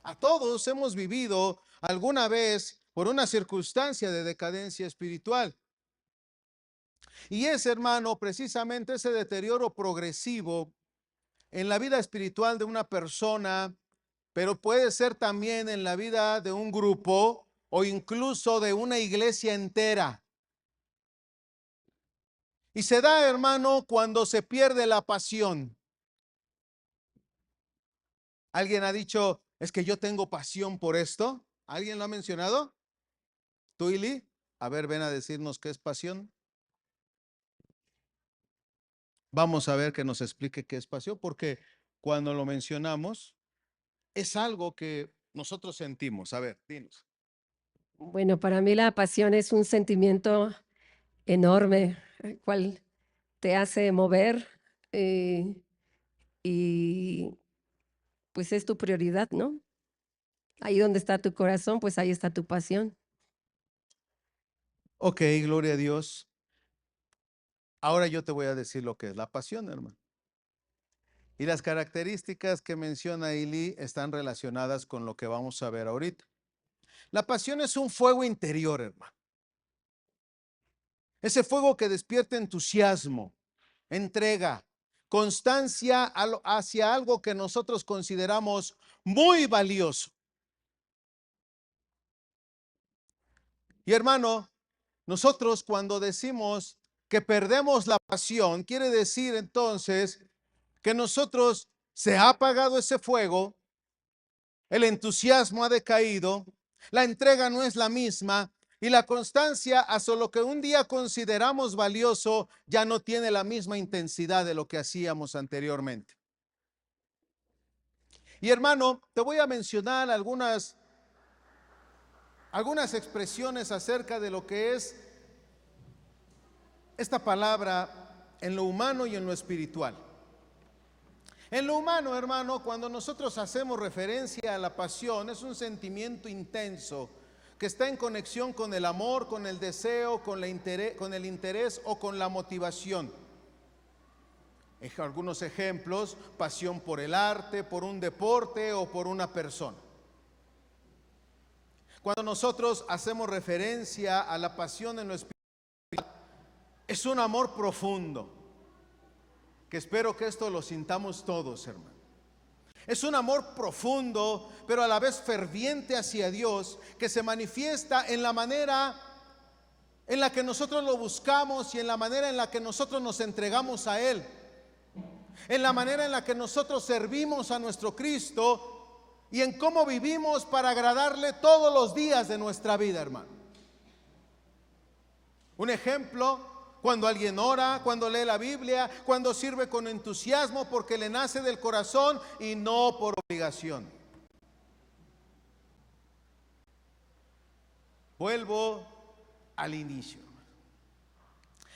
A todos hemos vivido alguna vez por una circunstancia de decadencia espiritual. Y es, hermano, precisamente ese deterioro progresivo en la vida espiritual de una persona, pero puede ser también en la vida de un grupo o incluso de una iglesia entera. Y se da, hermano, cuando se pierde la pasión. ¿Alguien ha dicho, es que yo tengo pasión por esto? ¿Alguien lo ha mencionado? ¿Tú, Ili? A ver, ven a decirnos qué es pasión. Vamos a ver que nos explique qué es pasión, porque cuando lo mencionamos es algo que nosotros sentimos. A ver, dinos. Bueno, para mí la pasión es un sentimiento enorme, el cual te hace mover eh, y pues es tu prioridad, ¿no? Ahí donde está tu corazón, pues ahí está tu pasión. Ok, gloria a Dios. Ahora yo te voy a decir lo que es la pasión, hermano. Y las características que menciona Ili están relacionadas con lo que vamos a ver ahorita. La pasión es un fuego interior, hermano. Ese fuego que despierta entusiasmo, entrega, constancia hacia algo que nosotros consideramos muy valioso. Y hermano, nosotros cuando decimos que perdemos la pasión, quiere decir entonces que nosotros se ha apagado ese fuego, el entusiasmo ha decaído, la entrega no es la misma y la constancia hacia lo que un día consideramos valioso ya no tiene la misma intensidad de lo que hacíamos anteriormente. Y hermano, te voy a mencionar algunas expresiones acerca de lo que es esta palabra en lo humano y en lo espiritual. En lo humano, hermano, cuando nosotros hacemos referencia a la pasión, es un sentimiento intenso que está en conexión con el amor, con el deseo, con el interés o con la motivación. Algunos ejemplos: pasión por el arte, por un deporte o por una persona. Cuando nosotros hacemos referencia a la pasión en lo espiritual, es un amor profundo, que espero que esto lo sintamos todos, hermano. Es un amor profundo, pero a la vez ferviente hacia Dios, que se manifiesta en la manera en la que nosotros lo buscamos y en la manera en la que nosotros nos entregamos a Él, en la manera en la que nosotros servimos a nuestro Cristo y en cómo vivimos para agradarle todos los días de nuestra vida, hermano. Un ejemplo: cuando alguien ora, cuando lee la Biblia, cuando sirve con entusiasmo porque le nace del corazón y no por obligación. Vuelvo al inicio.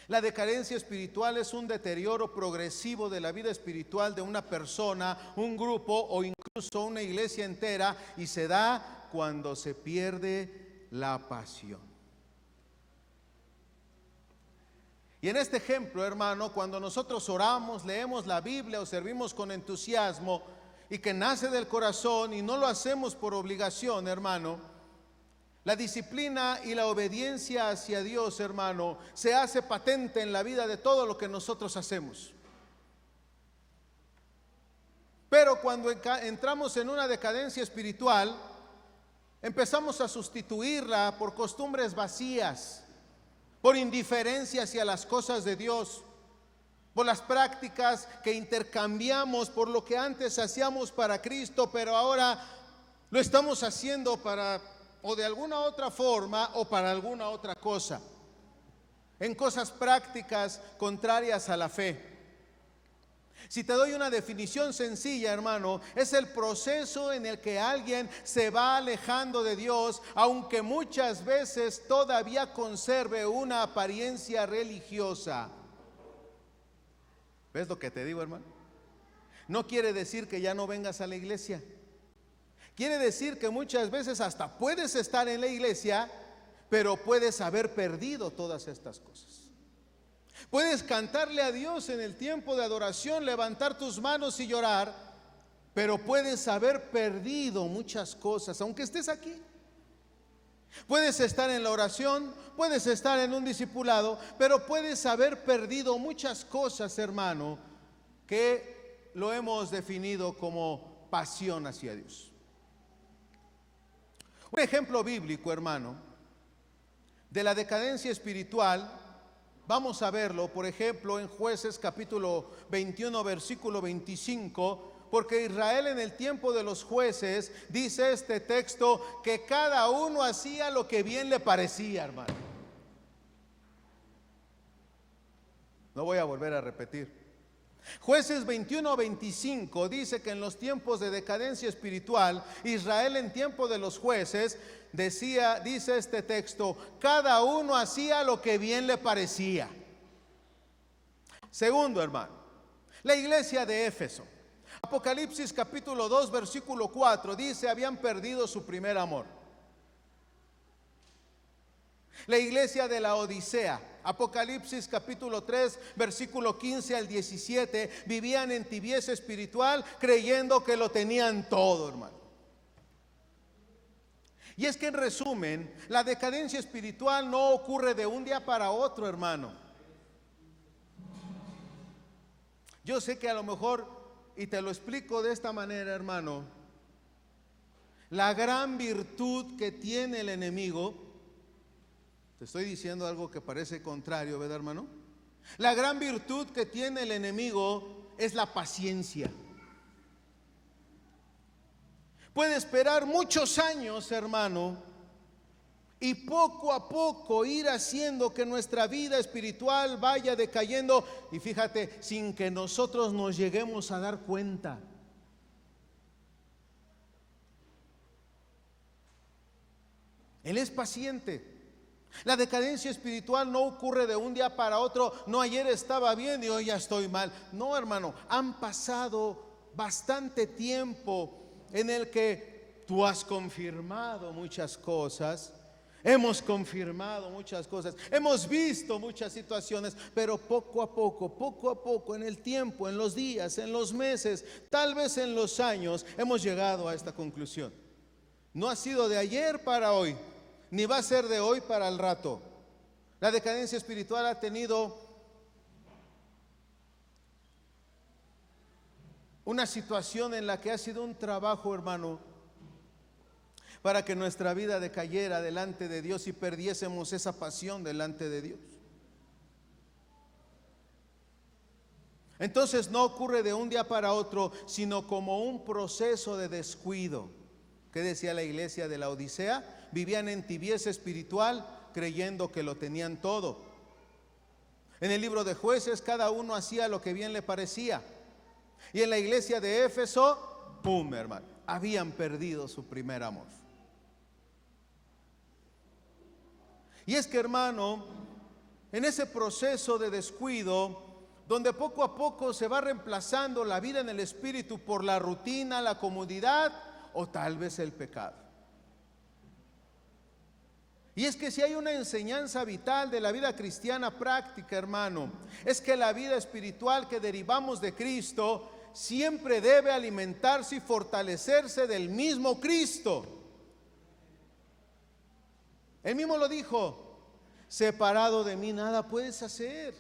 La decadencia espiritual es un deterioro progresivo de la vida espiritual de una persona, un grupo o incluso una iglesia entera, y se da cuando se pierde la pasión. Y en este ejemplo, hermano, cuando nosotros oramos, leemos la Biblia o servimos con entusiasmo y que nace del corazón y no lo hacemos por obligación, hermano, la disciplina y la obediencia hacia Dios, hermano, se hace patente en la vida de todo lo que nosotros hacemos. Pero cuando entramos en una decadencia espiritual, empezamos a sustituirla por costumbres vacías, por indiferencia hacia las cosas de Dios, por las prácticas que intercambiamos por lo que antes hacíamos para Cristo, pero ahora lo estamos haciendo para, o de alguna otra forma, o para alguna otra cosa, en cosas prácticas contrarias a la fe. Si te doy una definición sencilla, hermano, es el proceso en el que alguien se va alejando de Dios, aunque muchas veces todavía conserve una apariencia religiosa. ¿Ves lo que te digo, hermano? No quiere decir que ya no vengas a la iglesia. Quiere decir que muchas veces hasta puedes estar en la iglesia, pero puedes haber perdido todas estas cosas. Puedes cantarle a Dios en el tiempo de adoración, levantar tus manos y llorar, pero puedes haber perdido muchas cosas, aunque estés aquí. Puedes estar en la oración, puedes estar en un discipulado, pero puedes haber perdido muchas cosas, hermano, que lo hemos definido como pasión hacia Dios. Un ejemplo bíblico, hermano, de la decadencia espiritual, vamos a verlo, por ejemplo, en Jueces capítulo 21, versículo 25, porque Israel en el tiempo de los jueces, dice este texto, que cada uno hacía lo que bien le parecía, hermano. No voy a volver a repetir. Jueces 21, 25 dice que en los tiempos de decadencia espiritual, Israel en tiempo de los jueces, dice este texto, cada uno hacía lo que bien le parecía. Segundo, hermano, la iglesia de Éfeso. Apocalipsis capítulo 2, versículo 4 dice, habían perdido su primer amor. La iglesia de la Odisea, Apocalipsis capítulo 3, versículo 15 al 17, vivían en tibieza espiritual, creyendo que lo tenían todo, hermano. Y es que en resumen, la decadencia espiritual no ocurre de un día para otro, hermano. Yo sé que a lo mejor, y te lo explico de esta manera, hermano, la gran virtud que tiene el enemigo, te estoy diciendo algo que parece contrario, ¿verdad, hermano? La gran virtud que tiene el enemigo es la paciencia. Puede esperar muchos años, hermano, y poco a poco ir haciendo que nuestra vida espiritual vaya decayendo, y fíjate, sin que nosotros nos lleguemos a dar cuenta. Él es paciente. La decadencia espiritual no ocurre de un día para otro. No, ayer estaba bien y hoy ya estoy mal. No, hermano, han pasado bastante tiempo en el que tú has confirmado muchas cosas. Hemos confirmado muchas cosas, hemos visto muchas situaciones, pero poco a poco, en el tiempo, en los días, en los meses, tal vez en los años, hemos llegado a esta conclusión. No ha sido de ayer para hoy, ni va a ser de hoy para el rato. La decadencia espiritual ha tenido una situación en la que ha sido un trabajo, hermano, para que nuestra vida decayera delante de Dios y perdiésemos esa pasión delante de Dios. Entonces no ocurre de un día para otro, sino como un proceso de descuido. ¿Qué decía la iglesia de la Odisea? Vivían en tibieza espiritual, creyendo que lo tenían todo. En el libro de Jueces, cada uno hacía lo que bien le parecía. Y en la iglesia de Éfeso, ¡pum!, hermano, habían perdido su primer amor. Y es que, hermano, en ese proceso de descuido, donde poco a poco se va reemplazando la vida en el espíritu por la rutina, la comodidad o tal vez el pecado. Y es que si hay una enseñanza vital de la vida cristiana práctica, hermano, es que la vida espiritual que derivamos de Cristo siempre debe alimentarse y fortalecerse del mismo Cristo. Él mismo lo dijo, separado de mí nada puedes hacer.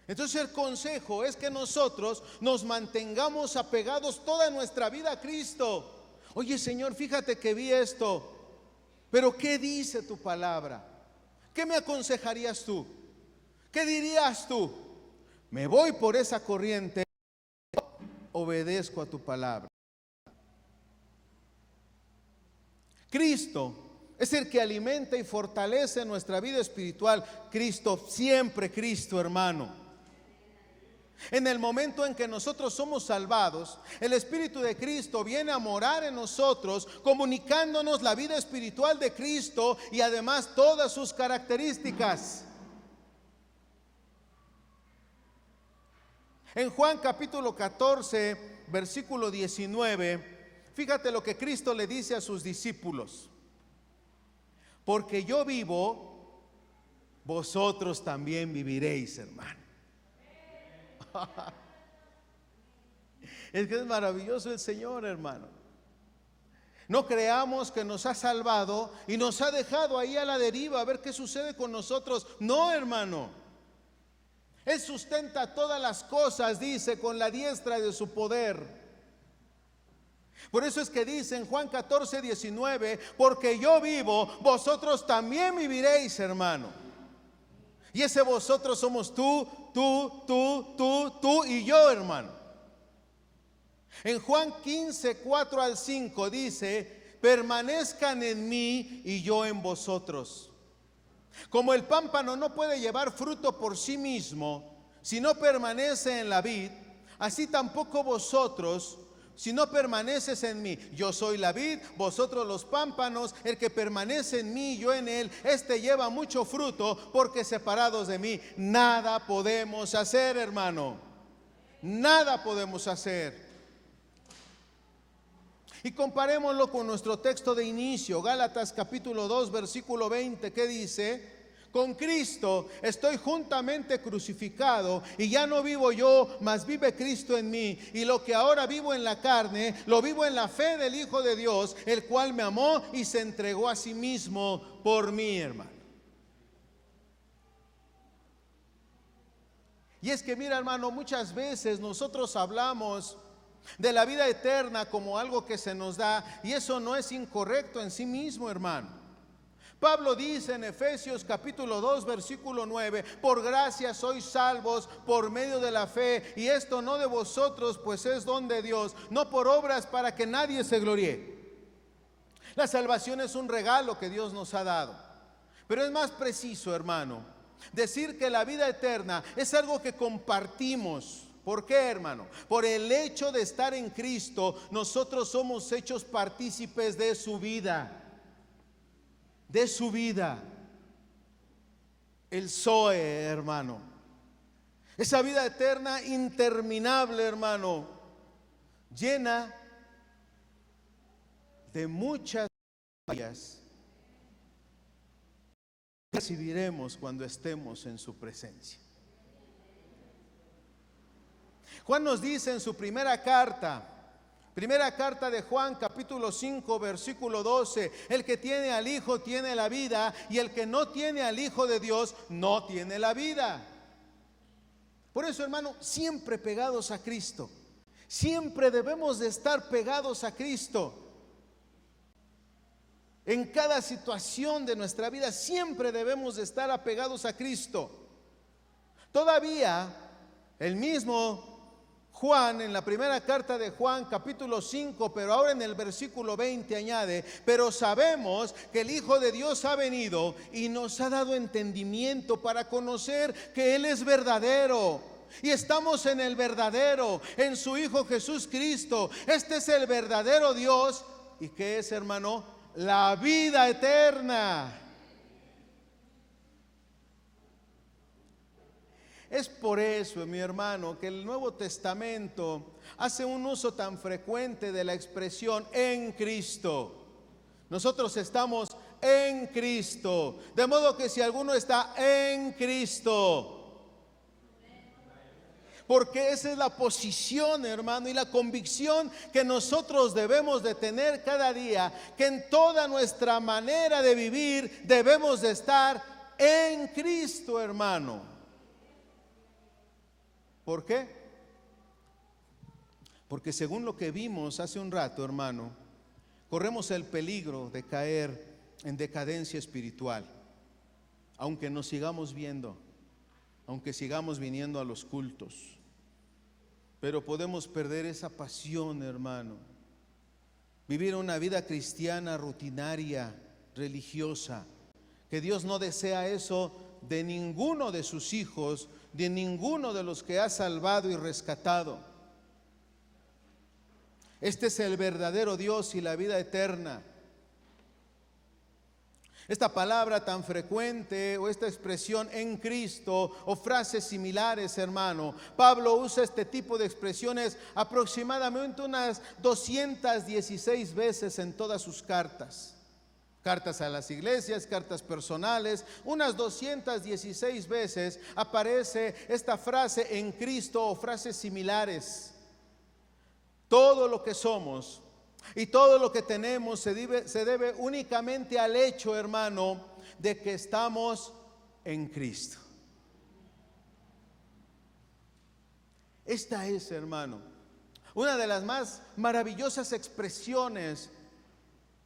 Entonces el consejo es que nosotros nos mantengamos apegados toda nuestra vida a Cristo. Oye, Señor, fíjate que vi esto, pero ¿qué dice tu palabra? ¿Qué me aconsejarías tú? ¿Qué dirías tú? ¿Me voy por esa corriente o obedezco a tu palabra? Cristo es el que alimenta y fortalece nuestra vida espiritual. Cristo, siempre Cristo, hermano. En el momento en que nosotros somos salvados, el Espíritu de Cristo viene a morar en nosotros, comunicándonos la vida espiritual de Cristo y además todas sus características. En Juan capítulo 14, versículo 19, fíjate lo que Cristo le dice a sus discípulos. Porque yo vivo, vosotros también viviréis, hermano. Es que es maravilloso el Señor, hermano. No creamos que nos ha salvado y nos ha dejado ahí a la deriva a ver qué sucede con nosotros. No, hermano. Él sustenta todas las cosas, dice, con la diestra de su poder. Por eso es que dice en Juan 14:19, porque yo vivo, vosotros también viviréis, hermano. Y ese vosotros somos tú y yo, hermano. En Juan 15:4-5 dice, permanezcan en mí y yo en vosotros. Como el pámpano no puede llevar fruto por sí mismo si no permanece en la vid, así tampoco vosotros si no permaneces en mí. Yo soy la vid, vosotros los pámpanos. El que permanece en mí y yo en él, este lleva mucho fruto, porque separados de mí nada podemos hacer, hermano. Nada podemos hacer. Y comparémoslo con nuestro texto de inicio, Gálatas capítulo 2, versículo 20, que dice: con Cristo estoy juntamente crucificado, y ya no vivo yo, mas vive Cristo en mí. Y lo que ahora vivo en la carne, lo vivo en la fe del Hijo de Dios, el cual me amó y se entregó a sí mismo por mí, hermano. Y es que mira, hermano, muchas veces nosotros hablamos de la vida eterna como algo que se nos da, y eso no es incorrecto en sí mismo, hermano. Pablo dice en Efesios capítulo 2 versículo 9: por gracia sois salvos por medio de la fe, y esto no de vosotros, pues es don de Dios, no por obras, para que nadie se gloríe. La salvación es un regalo que Dios nos ha dado, pero es más preciso, hermano, decir que la vida eterna es algo que compartimos. ¿Por qué, hermano? Por el hecho de estar en Cristo, nosotros somos hechos partícipes de su vida. De su vida. El Zoe, hermano. Esa vida eterna interminable, hermano, llena de muchas maravillas que recibiremos cuando estemos en su presencia. Juan nos dice en su primera carta de Juan capítulo 5 versículo 12: el que tiene al Hijo tiene la vida, y el que no tiene al Hijo de Dios no tiene la vida. Por eso, hermano, siempre pegados a Cristo. Siempre debemos de estar pegados a Cristo. En cada situación de nuestra vida siempre debemos de estar apegados a Cristo. Todavía el mismo Juan, en la primera carta de Juan capítulo 5, pero ahora en el versículo 20 añade: pero sabemos que el Hijo de Dios ha venido y nos ha dado entendimiento para conocer que Él es verdadero, y estamos en el verdadero, en su Hijo Jesús Cristo. Este es el verdadero Dios. ¿Y qué es, hermano? La vida eterna. Es por eso, mi hermano, que el Nuevo Testamento hace un uso tan frecuente de la expresión en Cristo. Nosotros estamos en Cristo, de modo que si alguno está en Cristo, porque esa es la posición, hermano, y la convicción que nosotros debemos de tener cada día, que en toda nuestra manera de vivir debemos de estar en Cristo, hermano. ¿Por qué? Porque según lo que vimos hace un rato, hermano, corremos el peligro de caer en decadencia espiritual, aunque nos sigamos viendo, aunque sigamos viniendo a los cultos. Pero podemos perder esa pasión, hermano. Vivir una vida cristiana rutinaria, religiosa, que Dios no desea eso de ninguno de sus hijos, de ninguno de los que ha salvado y rescatado. Este es el verdadero Dios y la vida eterna. Esta palabra tan frecuente, o esta expresión en Cristo, o frases similares, hermano, Pablo usa este tipo de expresiones aproximadamente unas 216 veces en todas sus cartas. Cartas a las iglesias, cartas personales, unas 216 veces aparece esta frase en Cristo o frases similares. Todo lo que somos y todo lo que tenemos se debe únicamente al hecho, hermano, de que estamos en Cristo. Esta es, hermano, una de las más maravillosas expresiones,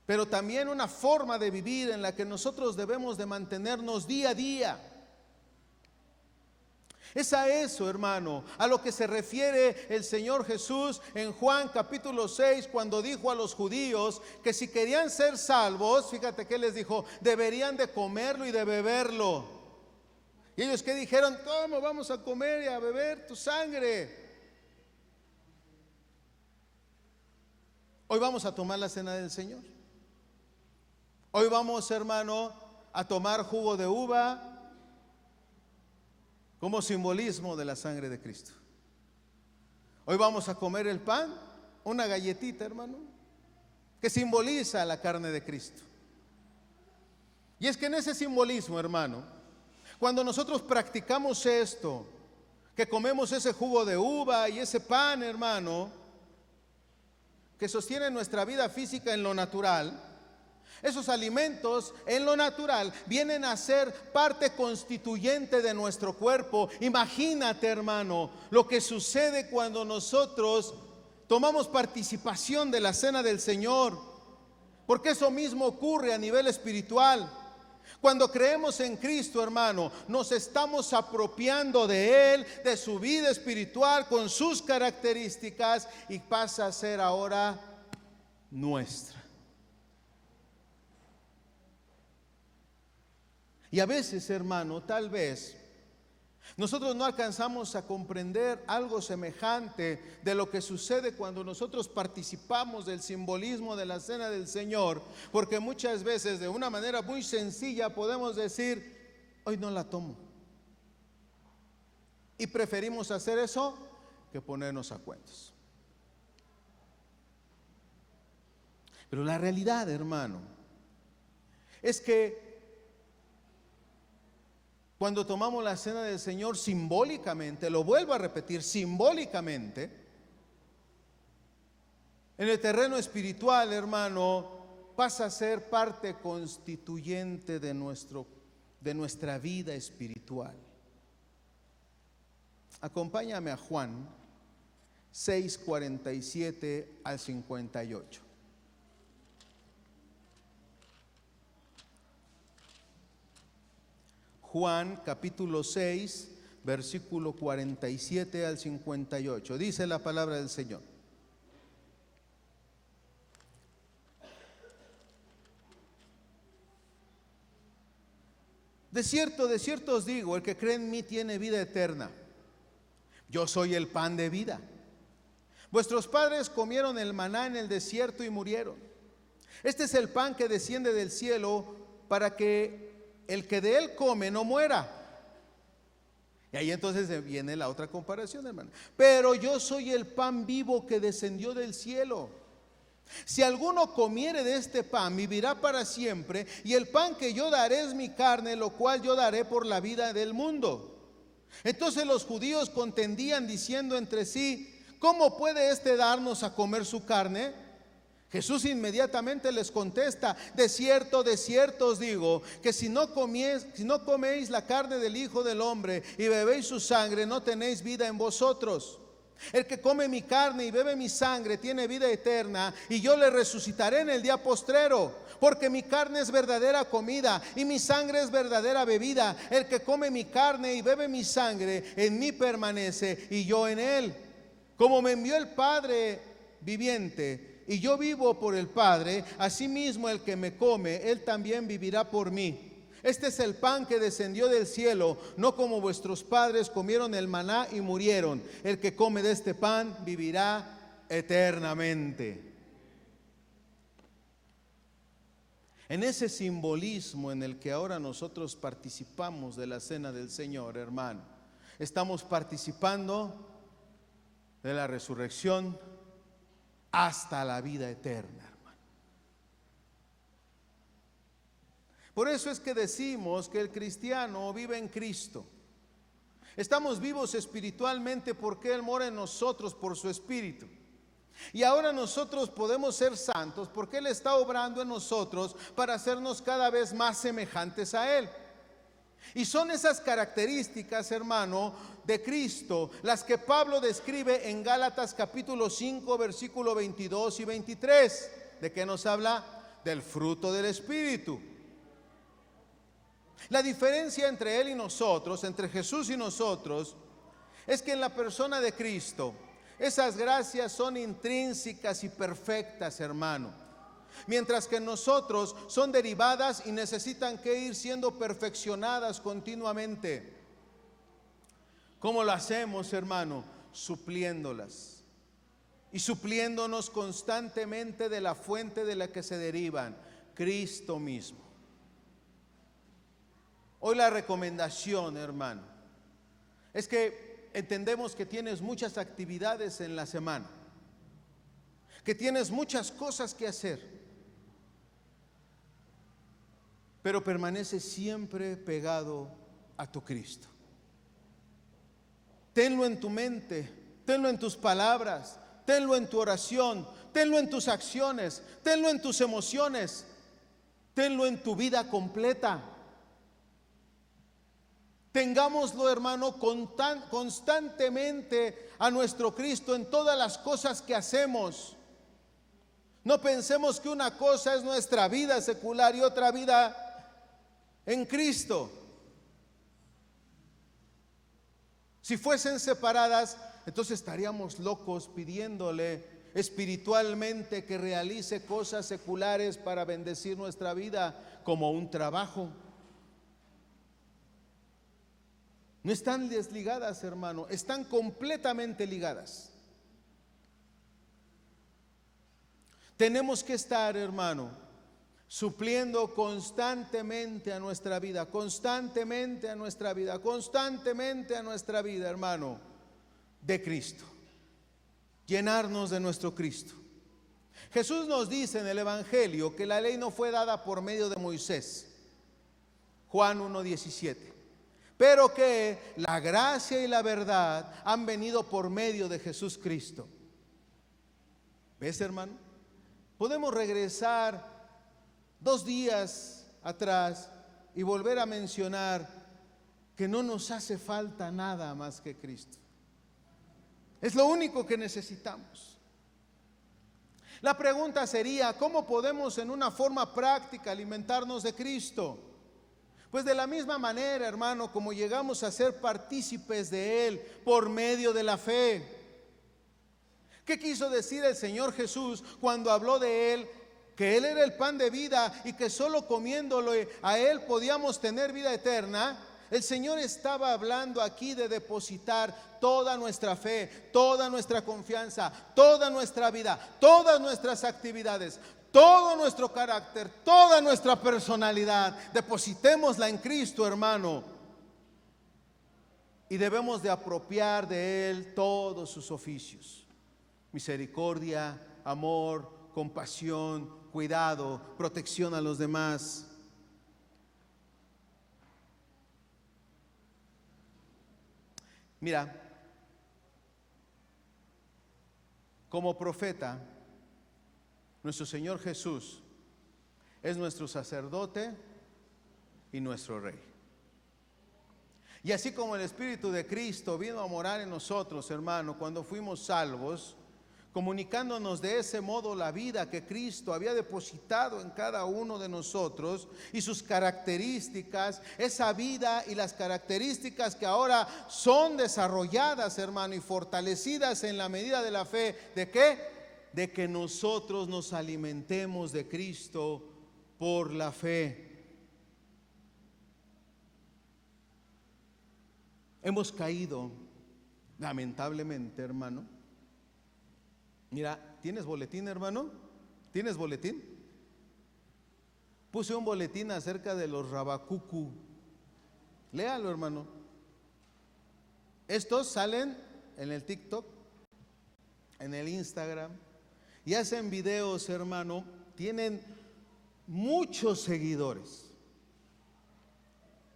pero también una forma de vivir en la que nosotros debemos de mantenernos día a día. Es a eso, hermano, a lo que se refiere el Señor Jesús en Juan capítulo 6, cuando dijo a los judíos que si querían ser salvos, fíjate que les dijo, deberían de comerlo y de beberlo. Y ellos que dijeron, ¿cómo vamos a comer y a beber tu sangre? Hoy vamos a tomar la cena del Señor. Hoy vamos, hermano, a tomar jugo de uva como simbolismo de la sangre de Cristo. Hoy vamos a comer el pan, una galletita, hermano, que simboliza la carne de Cristo. Y es que en ese simbolismo, hermano, cuando nosotros practicamos esto, que comemos ese jugo de uva y ese pan, hermano, que sostiene nuestra vida física en lo natural, esos alimentos en lo natural vienen a ser parte constituyente de nuestro cuerpo. Imagínate, hermano, lo que sucede cuando nosotros tomamos participación de la cena del Señor, porque eso mismo ocurre a nivel espiritual. Cuando creemos en Cristo, hermano, nos estamos apropiando de Él, de su vida espiritual, con sus características, y pasa a ser ahora nuestra. Y a veces, hermano, tal vez nosotros no alcanzamos a comprender algo semejante de lo que sucede cuando nosotros participamos del simbolismo de la cena del Señor, porque muchas veces de una manera muy sencilla podemos decir, hoy no la tomo. Y preferimos hacer eso que ponernos a cuentos. Pero la realidad, hermano, es que cuando tomamos la cena del Señor simbólicamente, lo vuelvo a repetir, simbólicamente, en el terreno espiritual, hermano, pasa a ser parte constituyente de nuestra vida espiritual. Acompáñame a Juan 6:47 al 58. Juan capítulo 6, versículo 47 al 58. Dice la palabra del Señor. De cierto os digo, el que cree en mí tiene vida eterna. Yo soy el pan de vida. Vuestros padres comieron el maná en el desierto y murieron. Este es el pan que desciende del cielo para que el que de él come no muera. Y ahí entonces viene la otra comparación, hermano. Pero yo soy el pan vivo que descendió del cielo. Si alguno comiere de este pan, vivirá para siempre, y el pan que yo daré es mi carne, lo cual yo daré por la vida del mundo. Entonces los judíos contendían diciendo entre sí, ¿cómo puede éste darnos a comer su carne? Jesús inmediatamente les contesta, de cierto os digo, que si no coméis la carne del Hijo del Hombre y bebéis su sangre, no tenéis vida en vosotros. El que come mi carne y bebe mi sangre tiene vida eterna, y yo le resucitaré en el día postrero, porque mi carne es verdadera comida y mi sangre es verdadera bebida. El que come mi carne y bebe mi sangre, en mí permanece y yo en él. Como me envió el Padre viviente, y yo vivo por el Padre, asimismo el que me come, él también vivirá por mí. Este es el pan que descendió del cielo, no como vuestros padres comieron el maná y murieron. El que come de este pan vivirá eternamente. En ese simbolismo en el que ahora nosotros participamos de la cena del Señor, hermano, estamos participando de la resurrección hasta la vida eterna, hermano. Por eso es que decimos que el cristiano vive en Cristo. Estamos vivos espiritualmente porque Él mora en nosotros por su Espíritu. Y ahora nosotros podemos ser santos porque Él está obrando en nosotros para hacernos cada vez más semejantes a Él. Y son esas características, hermano, de Cristo, las que Pablo describe en Gálatas capítulo 5, versículo 22 y 23. ¿De qué nos habla? Del fruto del Espíritu. La diferencia entre Él y nosotros, entre Jesús y nosotros, es que en la persona de Cristo, esas gracias son intrínsecas y perfectas, hermano. Mientras que en nosotros son derivadas y necesitan que ir siendo perfeccionadas continuamente. ¿Cómo lo hacemos, hermano? Supliéndolas y supliéndonos constantemente de la fuente de la que se derivan, Cristo mismo. Hoy la recomendación, hermano, es que entendemos que tienes muchas actividades en la semana, que tienes muchas cosas que hacer, pero permanece siempre pegado a tu Cristo. Tenlo en tu mente, tenlo en tus palabras, tenlo en tu oración, tenlo en tus acciones, tenlo en tus emociones, tenlo en tu vida completa. Tengámoslo, hermano, constantemente a nuestro Cristo en todas las cosas que hacemos. No pensemos que una cosa es nuestra vida secular y otra vida en Cristo. Si fuesen separadas, entonces estaríamos locos pidiéndole espiritualmente que realice cosas seculares para bendecir nuestra vida, como un trabajo. No están desligadas, hermano, están completamente ligadas. Tenemos que estar, hermano, supliendo constantemente a nuestra vida, constantemente a nuestra vida, constantemente a nuestra vida, hermano, de Cristo. Llenarnos de nuestro Cristo. Jesús nos dice en el Evangelio que la ley no fue dada por medio de Moisés, Juan 1:17, pero que la gracia y la verdad han venido por medio de Jesús Cristo. ¿Ves, hermano? Podemos regresar 2 días atrás y volver a mencionar que no nos hace falta nada más que Cristo. Es lo único que necesitamos. La pregunta sería, ¿cómo podemos en una forma práctica alimentarnos de Cristo? Pues de la misma manera, hermano, como llegamos a ser partícipes de Él por medio de la fe. ¿Qué quiso decir el Señor Jesús cuando habló de Él? Que Él era el pan de vida y que solo comiéndolo a Él podíamos tener vida eterna. El Señor estaba hablando aquí de depositar toda nuestra fe, toda nuestra confianza, toda nuestra vida, todas nuestras actividades, todo nuestro carácter, toda nuestra personalidad. Depositémosla en Cristo, hermano. Y debemos de apropiar de Él todos sus oficios: misericordia, amor, compasión, cuidado, protección a los demás. Mira, como profeta, nuestro Señor Jesús es nuestro sacerdote y nuestro rey. Y así como el Espíritu de Cristo vino a morar en nosotros, hermano, cuando fuimos salvos, comunicándonos de ese modo la vida que Cristo había depositado en cada uno de nosotros y sus características, esa vida y las características que ahora son desarrolladas, hermano, y fortalecidas en la medida de la fe. ¿De qué? De que nosotros nos alimentemos de Cristo por la fe. Hemos caído, lamentablemente, hermano. Mira, ¿tienes boletín, hermano? ¿Tienes boletín? Puse un boletín acerca de los rabacucu. Léalo, hermano. Estos salen en el TikTok, en el Instagram, y hacen videos, hermano. Tienen muchos seguidores.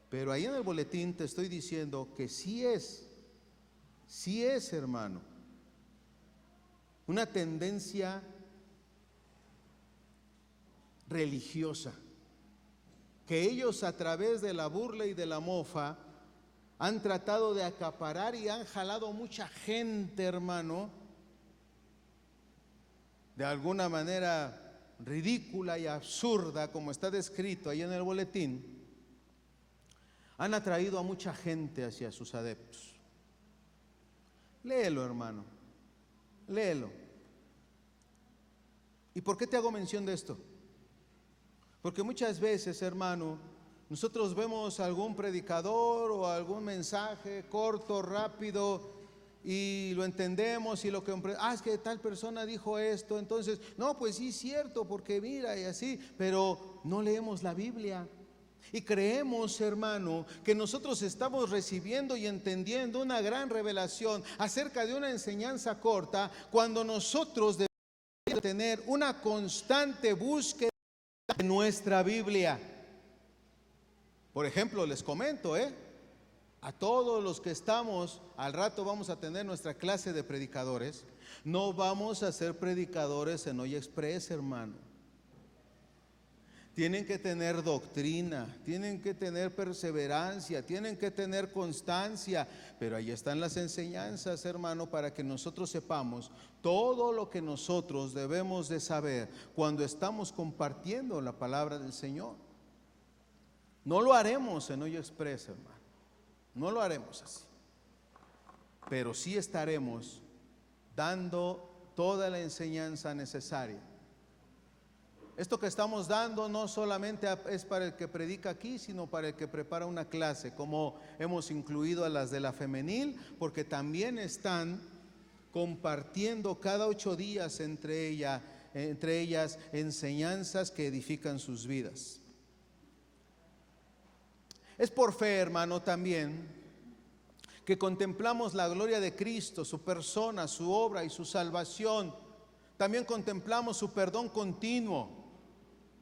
Pero ahí en el boletín te estoy diciendo que sí es, hermano. una tendencia religiosa, que ellos a través de la burla y de la mofa han tratado de acaparar y han jalado mucha gente, hermano, de alguna manera ridícula y absurda, como está descrito ahí en el boletín. Han atraído a mucha gente hacia sus adeptos. Léelo, hermano, léelo. ¿Y por qué te hago mención de esto? Porque muchas veces, hermano, nosotros vemos algún predicador o algún mensaje corto, rápido, y lo entendemos y lo que es que tal persona dijo esto, entonces, no, pues sí es cierto, porque mira y así, pero no leemos la Biblia. Y creemos, hermano, que nosotros estamos recibiendo y entendiendo una gran revelación acerca de una enseñanza corta, cuando nosotros debemos tener una constante búsqueda de nuestra Biblia. Por ejemplo, les comento, a todos los que estamos, al rato vamos a tener nuestra clase de predicadores. No vamos a ser predicadores en Hoy Express, hermano. Tienen que tener doctrina, tienen que tener perseverancia, tienen que tener constancia, pero ahí están las enseñanzas, hermano, para que nosotros sepamos todo lo que nosotros debemos de saber cuando estamos compartiendo la palabra del Señor. No lo haremos en Hoy Express, hermano, no lo haremos así, pero sí estaremos dando toda la enseñanza necesaria. Esto que estamos dando no solamente es para el que predica aquí, sino para el que prepara una clase, como hemos incluido a las de la femenil, porque también están compartiendo cada 8 días entre ellas enseñanzas que edifican sus vidas. Es por fe, hermano, también que contemplamos la gloria de Cristo, su persona, su obra y su salvación. También contemplamos su perdón continuo.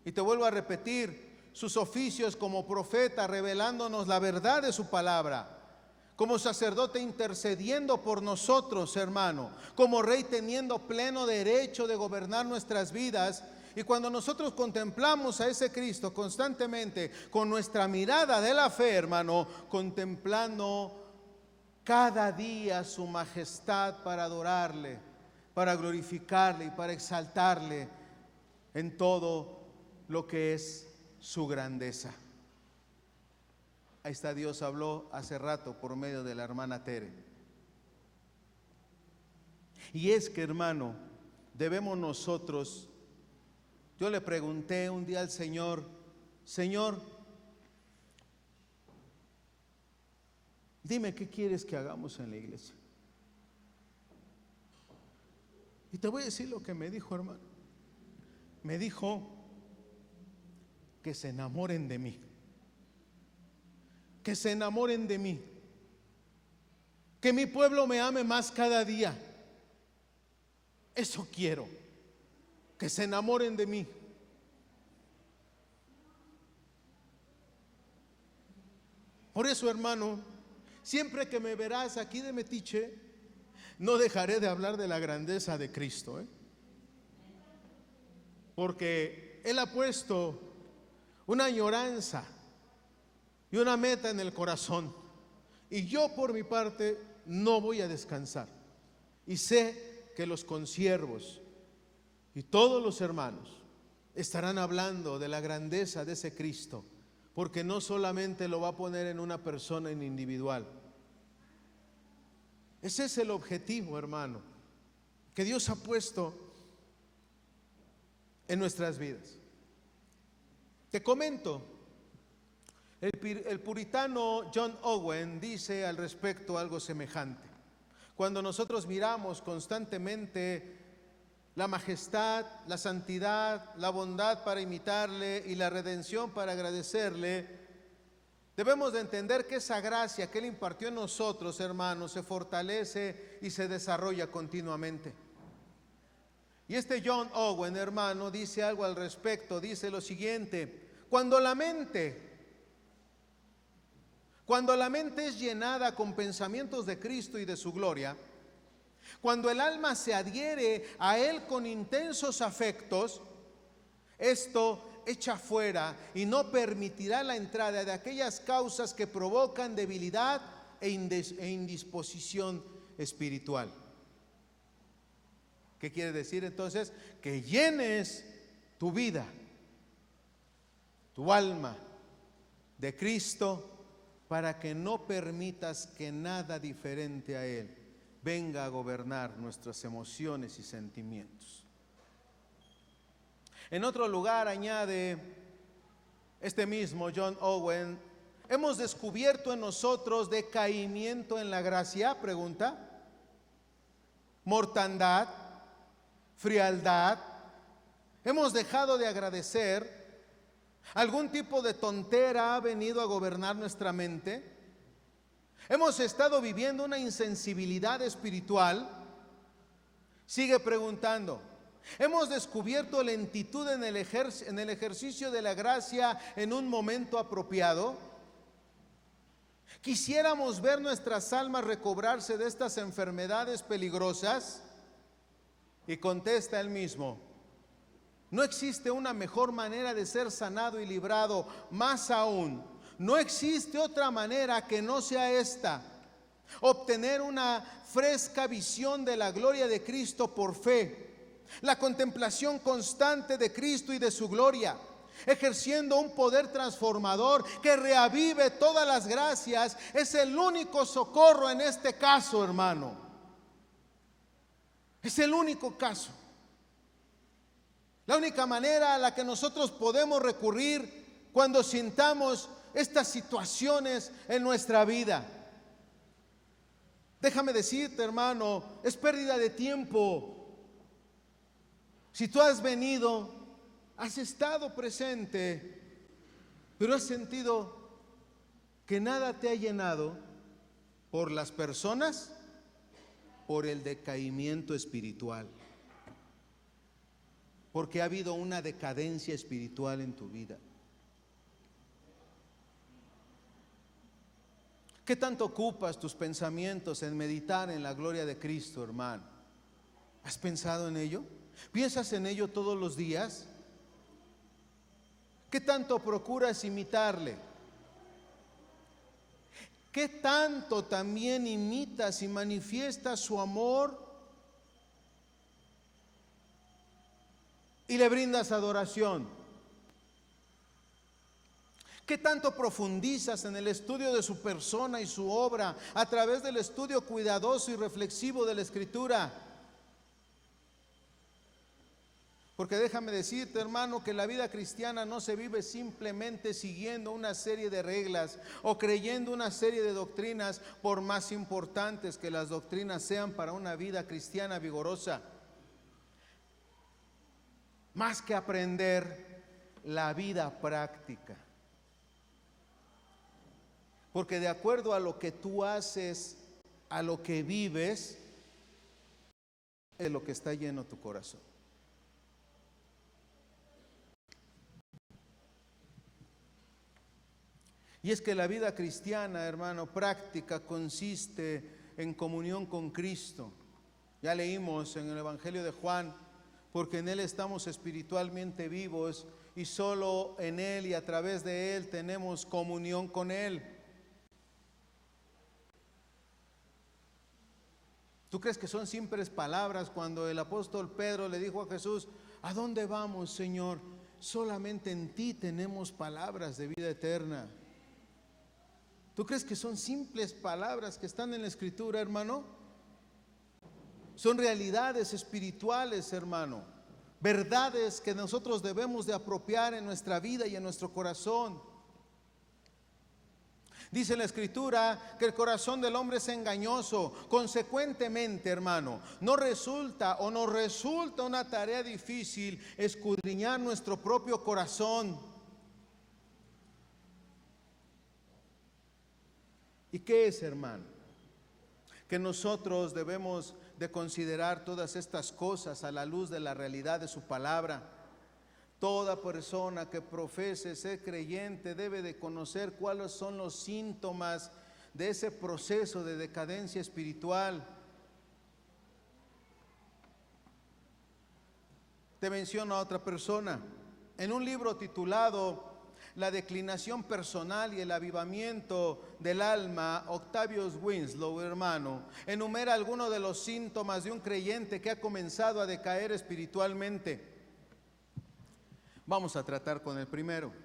Y te vuelvo a repetir, sus oficios como profeta, revelándonos la verdad de su palabra, como sacerdote intercediendo por nosotros, hermano, como rey teniendo pleno derecho de gobernar nuestras vidas. Y cuando nosotros contemplamos a ese Cristo constantemente con nuestra mirada de la fe, hermano, contemplando cada día su majestad para adorarle, para glorificarle y para exaltarle en todo lo que es su grandeza. Ahí está, Dios habló hace rato por medio de la hermana Tere. Y es que, hermano, debemos nosotros, yo le pregunté un día al Señor, Señor, dime qué quieres que hagamos en la iglesia. Y te voy a decir lo que me dijo, hermano. Me dijo que se enamoren de mí, que se enamoren de mí, que mi pueblo me ame más cada día. Eso quiero, que se enamoren de mí. Por eso, hermano, siempre que me verás aquí de metiche, no dejaré de hablar de la grandeza de Cristo, porque Él ha puesto una añoranza y una meta en el corazón, y yo por mi parte no voy a descansar, y sé que los consiervos y todos los hermanos estarán hablando de la grandeza de ese Cristo, porque no solamente lo va a poner en una persona en individual. Ese es el objetivo, hermano, que Dios ha puesto en nuestras vidas. Te comento, el puritano John Owen dice al respecto algo semejante. Cuando nosotros miramos constantemente la majestad, la santidad, la bondad para imitarle y la redención para agradecerle, debemos de entender que esa gracia que Él impartió en nosotros, hermanos, se fortalece y se desarrolla continuamente. Y este John Owen, hermano, dice algo al respecto, dice lo siguiente: cuando la mente es llenada con pensamientos de Cristo y de su gloria, Cuando el alma se adhiere a Él con intensos afectos, esto echa fuera y no permitirá la entrada de aquellas causas que provocan debilidad e indisposición espiritual. ¿Qué quiere decir entonces? Que llenes tu vida, tu alma de Cristo, para que no permitas que nada diferente a Él venga a gobernar nuestras emociones y sentimientos. En otro lugar añade este mismo John Owen: ¿hemos descubierto en nosotros decaimiento en la gracia? Pregunta. Mortandad, frialdad. ¿Hemos dejado de agradecer? ¿Algún tipo de tontera ha venido a gobernar nuestra mente? ¿Hemos estado viviendo una insensibilidad espiritual? Sigue preguntando. ¿Hemos descubierto lentitud en el ejercicio de la gracia en un momento apropiado? ¿Quisiéramos ver nuestras almas recobrarse de estas enfermedades peligrosas? Y contesta él mismo: no existe una mejor manera de ser sanado y librado. Más aún, no existe otra manera que no sea esta: obtener una fresca visión de la gloria de Cristo por fe, la contemplación constante de Cristo y de su gloria, ejerciendo un poder transformador que reavive todas las gracias. Es el único socorro en este caso, hermano. Es el único caso. La única manera a la que nosotros podemos recurrir cuando sintamos estas situaciones en nuestra vida. Déjame decirte, hermano, es pérdida de tiempo. Si tú has venido, has estado presente, pero has sentido que nada te ha llenado, por las personas, por el decaimiento espiritual, porque ha habido una decadencia espiritual en tu vida. ¿Qué tanto ocupas tus pensamientos en meditar en la gloria de Cristo, hermano? ¿Has pensado en ello? ¿Piensas en ello todos los días? ¿Qué tanto procuras imitarle? ¿Qué tanto también imitas y manifiestas su amor y le brindas adoración? ¿Qué tanto profundizas en el estudio de su persona y su obra a través del estudio cuidadoso y reflexivo de la Escritura? Porque déjame decirte, hermano, que la vida cristiana no se vive simplemente siguiendo una serie de reglas o creyendo una serie de doctrinas, por más importantes que las doctrinas sean para una vida cristiana vigorosa. Más que aprender, la vida práctica. Porque de acuerdo a lo que tú haces, a lo que vives, es lo que está lleno tu corazón. Y es que la vida cristiana, hermano, práctica, consiste en comunión con Cristo. Ya leímos en el Evangelio de Juan: porque en Él estamos espiritualmente vivos y solo en Él y a través de Él tenemos comunión con Él. ¿Tú crees que son simples palabras cuando el apóstol Pedro le dijo a Jesús: ¿a dónde vamos, Señor? Solamente en ti tenemos palabras de vida eterna. ¿Tú crees que son simples palabras que están en la Escritura, hermano? Son realidades espirituales, hermano. Verdades que nosotros debemos de apropiar en nuestra vida y en nuestro corazón. Dice la Escritura que el corazón del hombre es engañoso. Consecuentemente, hermano, nos resulta una tarea difícil escudriñar nuestro propio corazón. ¿Y qué es, hermano? Que nosotros debemos de considerar todas estas cosas a la luz de la realidad de su palabra. Toda persona que profese ser creyente debe de conocer cuáles son los síntomas de ese proceso de decadencia espiritual. te menciono a otra persona. En un libro titulado La declinación personal y el avivamiento del alma, Octavius Winslow, hermano, enumera algunos de los síntomas de un creyente que ha comenzado a decaer espiritualmente. Vamos a tratar con el primero.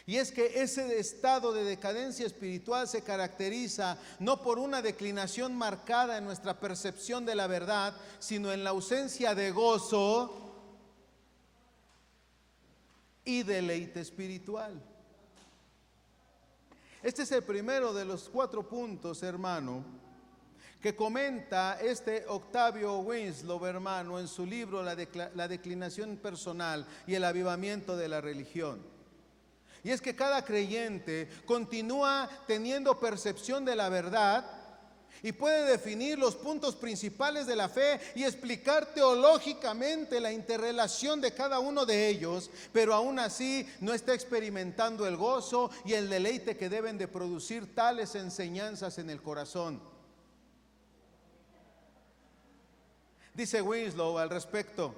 Y es que ese estado de decadencia espiritual se caracteriza no por una declinación marcada en nuestra percepción de la verdad, sino en la ausencia de gozo y deleite espiritual. Este es el primero de los 4 puntos, hermano, que comenta este Octavio Winslow, hermano, en su libro La declinación personal y el avivamiento de la religión. Y es que cada creyente continúa teniendo percepción de la verdad y puede definir los puntos principales de la fe y explicar teológicamente la interrelación de cada uno de ellos, pero aún así no está experimentando el gozo y el deleite que deben de producir tales enseñanzas en el corazón. Dice Winslow al respecto: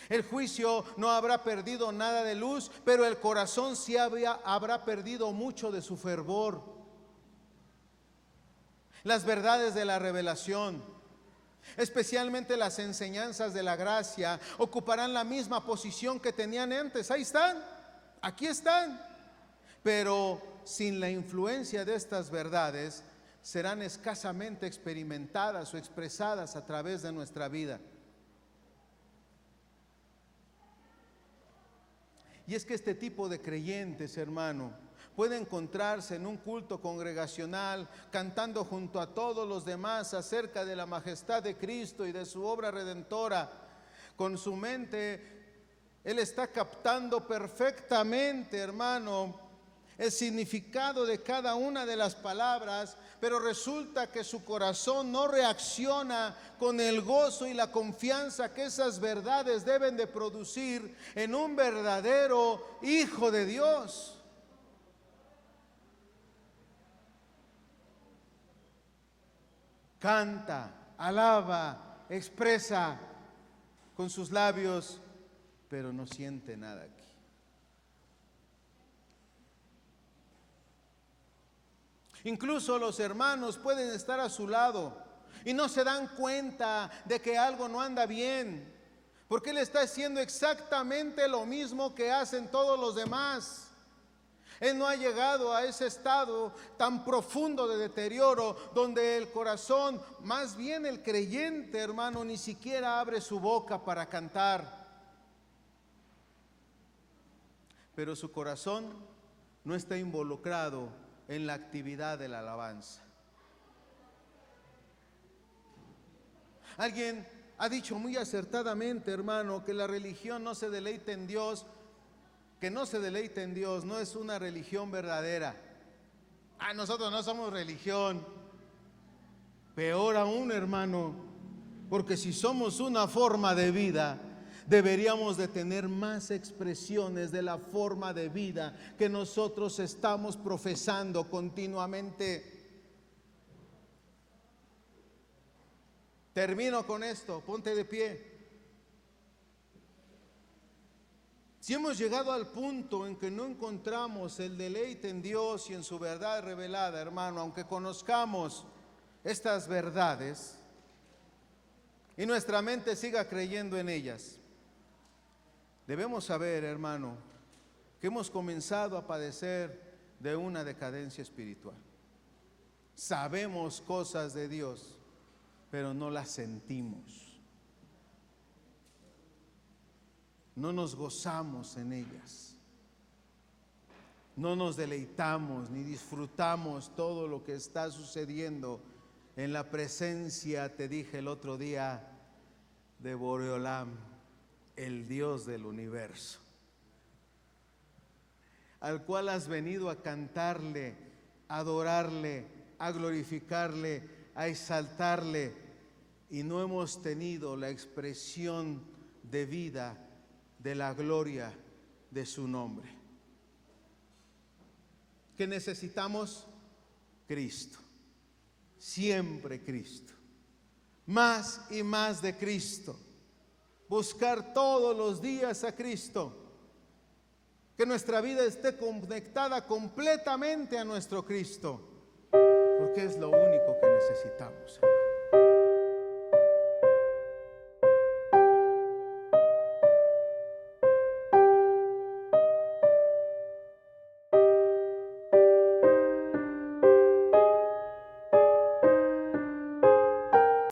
el juicio no habrá perdido nada de luz, pero el corazón sí habrá perdido mucho de su fervor. Las verdades de la revelación, especialmente las enseñanzas de la gracia, ocuparán la misma posición que tenían antes. Ahí están, aquí están. Pero sin la influencia de estas verdades, serán escasamente experimentadas o expresadas a través de nuestra vida. Y es que este tipo de creyentes, hermano, puede encontrarse en un culto congregacional cantando junto a todos los demás acerca de la majestad de Cristo y de su obra redentora. Con su mente, él está captando perfectamente, hermano, el significado de cada una de las palabras, pero resulta que su corazón no reacciona con el gozo y la confianza que esas verdades deben de producir en un verdadero hijo de Dios. Canta, alaba, expresa con sus labios, pero no siente nada aquí. Incluso los hermanos pueden estar a su lado y no se dan cuenta de que algo no anda bien, porque él está haciendo exactamente lo mismo que hacen todos los demás. Él no ha llegado a ese estado tan profundo de deterioro donde el corazón, más bien el creyente, hermano, ni siquiera abre su boca para cantar. Pero su corazón no está involucrado en la actividad de la alabanza. Alguien ha dicho muy acertadamente, hermano, que la religión no se deleita en Dios. Que no se deleite en Dios no es una religión verdadera. Nosotros no somos religión. Peor aún, hermano, porque si somos una forma de vida, deberíamos de tener más expresiones de la forma de vida que nosotros estamos profesando continuamente. Termino con esto, ponte de pie. Si hemos llegado al punto en que no encontramos el deleite en Dios y en su verdad revelada, hermano, aunque conozcamos estas verdades y nuestra mente siga creyendo en ellas, debemos saber, hermano, que hemos comenzado a padecer de una decadencia espiritual. Sabemos cosas de Dios, pero no las sentimos. No nos gozamos en ellas. No nos deleitamos ni disfrutamos todo lo que está sucediendo en la presencia, te dije el otro día, de Boreolam, el Dios del universo, al cual has venido a cantarle, a adorarle, a glorificarle, a exaltarle, y no hemos tenido la expresión de vida de la gloria de su nombre. ¿Qué necesitamos? Cristo, siempre Cristo, más y más de Cristo, buscar todos los días a Cristo. Que nuestra vida esté conectada completamente a nuestro Cristo, porque es lo único que necesitamos, hermano.